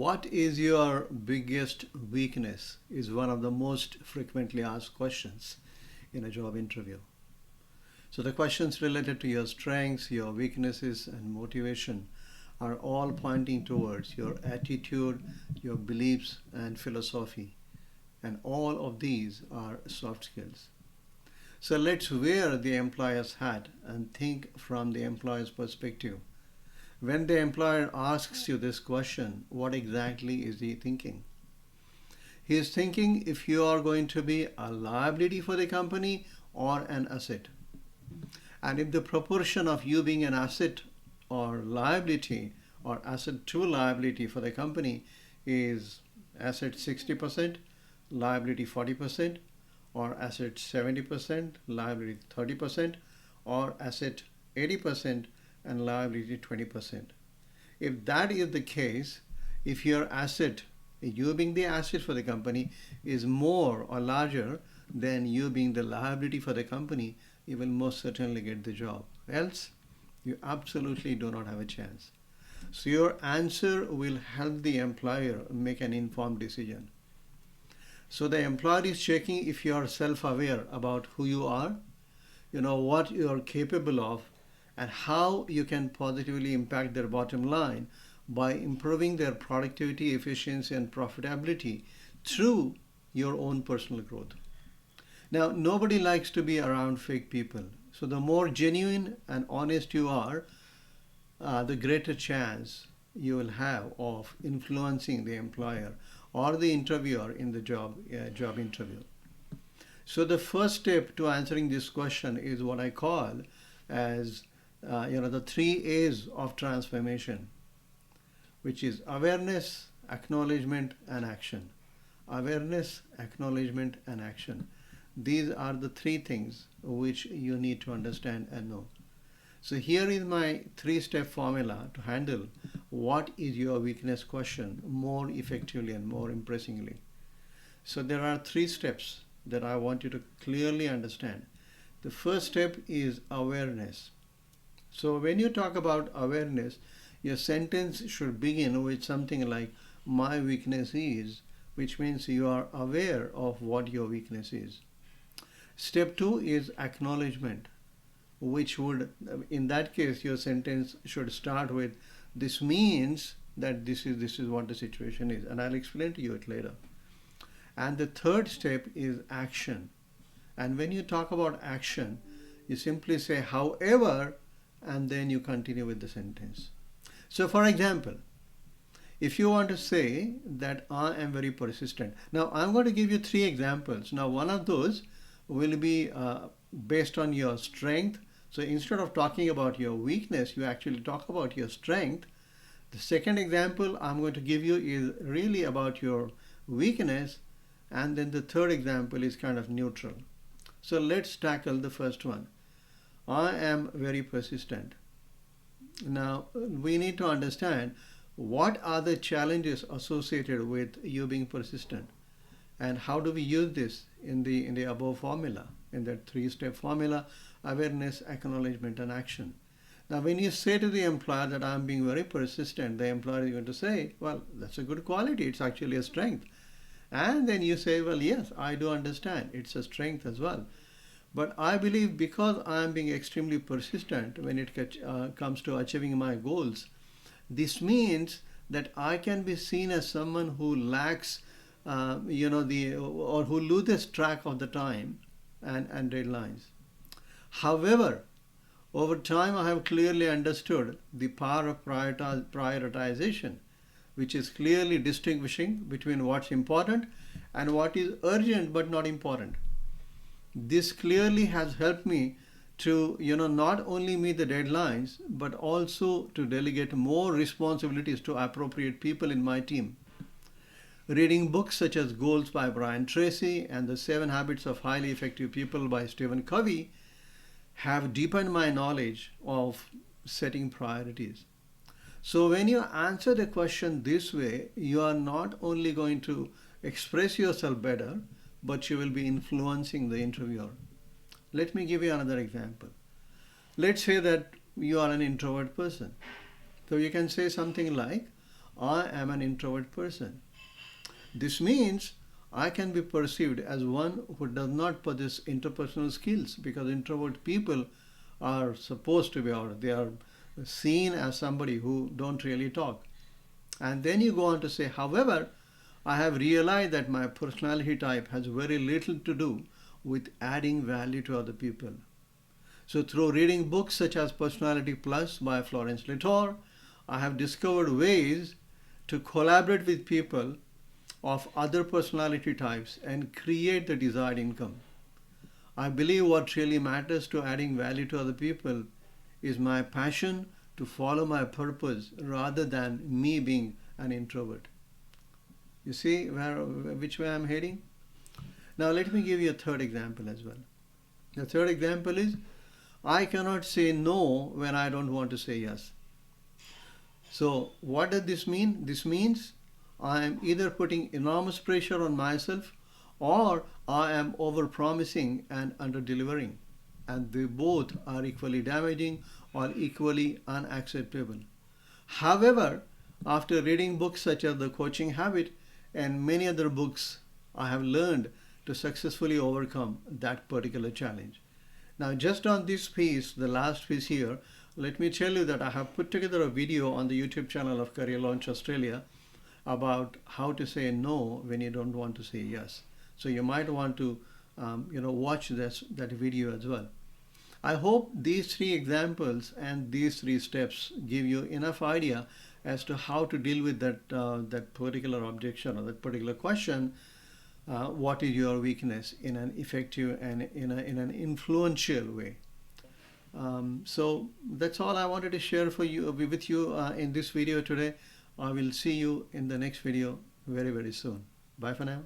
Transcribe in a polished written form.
What is your biggest weakness is one of the most frequently asked questions in a job interview. So the questions related to your strengths, your weaknesses, and motivation are all pointing towards your attitude, your beliefs, and philosophy. And all of these are soft skills. So let's wear the employer's hat and think from the employer's perspective. When the employer asks you this question, what exactly is he thinking? He is thinking if you are going to be a liability for the company or an asset. And if the proportion of you being an asset or liability or asset to liability for the company is asset 60%, liability 40%, or asset 70%, liability 30%, or asset 80% and liability 20%. If that is the case, if your asset, you being the asset for the company, is more or larger than you being the liability for the company, you will most certainly get the job. Else, you absolutely do not have a chance. So your answer will help the employer make an informed decision. So the employer is checking if you are self-aware about who you are, you know what you are capable of, and how you can positively impact their bottom line by improving their productivity, efficiency, and profitability through your own personal growth. Now, nobody likes to be around fake people. So the more genuine and honest you are, the greater chance you will have of influencing the employer or the interviewer in the job interview. So the first step to answering this question is what I call as the 3 A's of transformation, which is awareness, acknowledgement, and action. Awareness, acknowledgement, and action. These are the 3 things which you need to understand and know. So here is my 3-step formula to handle what is your weakness question more effectively and more impressively. So there are 3 steps that I want you to clearly understand. The first step is awareness. So when you talk about awareness, your sentence should begin with something like, my weakness is, which means you are aware of what your weakness is. Step 2 is acknowledgement, which would, in that case, your sentence should start with, this means that this is what the situation is, and I'll explain to you it later. And the third step is action. And when you talk about action, you simply say, however, and then you continue with the sentence. So for example, if you want to say that I am very persistent. Now I'm going to give you 3 examples. Now one of those will be based on your strength. So instead of talking about your weakness, you actually talk about your strength. The second example I'm going to give you is really about your weakness. And then the third example is kind of neutral. So let's tackle the first one. I am very persistent. Now we need to understand what are the challenges associated with you being persistent, and how do we use this in the above formula, in that 3-step formula: awareness, acknowledgement, and action. Now when you say to the employer that I'm being very persistent, the employer is going to say, well, that's a good quality, it's actually a strength. And then you say, well, yes, I do understand, it's a strength as well. But I believe because I am being extremely persistent when it comes to achieving my goals, this means that I can be seen as someone who lacks, or who loses track of the time and deadlines. However, over time I have clearly understood the power of prioritization, which is clearly distinguishing between what's important and what is urgent but not important. This clearly has helped me to not only meet the deadlines but also to delegate more responsibilities to appropriate people in my team. Reading books such as Goals by Brian Tracy and The 7 Habits of Highly Effective People by Stephen Covey have deepened my knowledge of setting priorities. So when you answer the question this way, you are not only going to express yourself better, but you will be influencing the interviewer. Let me give you another example. Let's say that you are an introvert person. So you can say something like, I am an introvert person. This means I can be perceived as one who does not possess interpersonal skills, because introvert people are supposed to be, or they are seen as somebody who don't really talk. And then you go on to say, however, I have realized that my personality type has very little to do with adding value to other people. So through reading books such as Personality Plus by Florence Latour, I have discovered ways to collaborate with people of other personality types and create the desired income. I believe what really matters to adding value to other people is my passion to follow my purpose rather than me being an introvert. You see which way I'm heading? Now let me give you a third example as well. The third example is, I cannot say no when I don't want to say yes. So what does this mean? This means I am either putting enormous pressure on myself, or I am over-promising and under-delivering. And they both are equally damaging or equally unacceptable. However, after reading books such as The Coaching Habit and many other books, I have learned to successfully overcome that particular challenge. Now, just on this piece, the last piece here, let me tell you that I have put together a video on the YouTube channel of Career Launch Australia about how to say no when you don't want to say yes. So you might want to watch that video as well. I hope these three examples and these three steps give you enough idea as to how to deal with that particular objection or that particular question. What is your weakness in an effective and in an influential way? So that's all I wanted to share with you in this video today. I will see you in the next video very, very soon. Bye for now.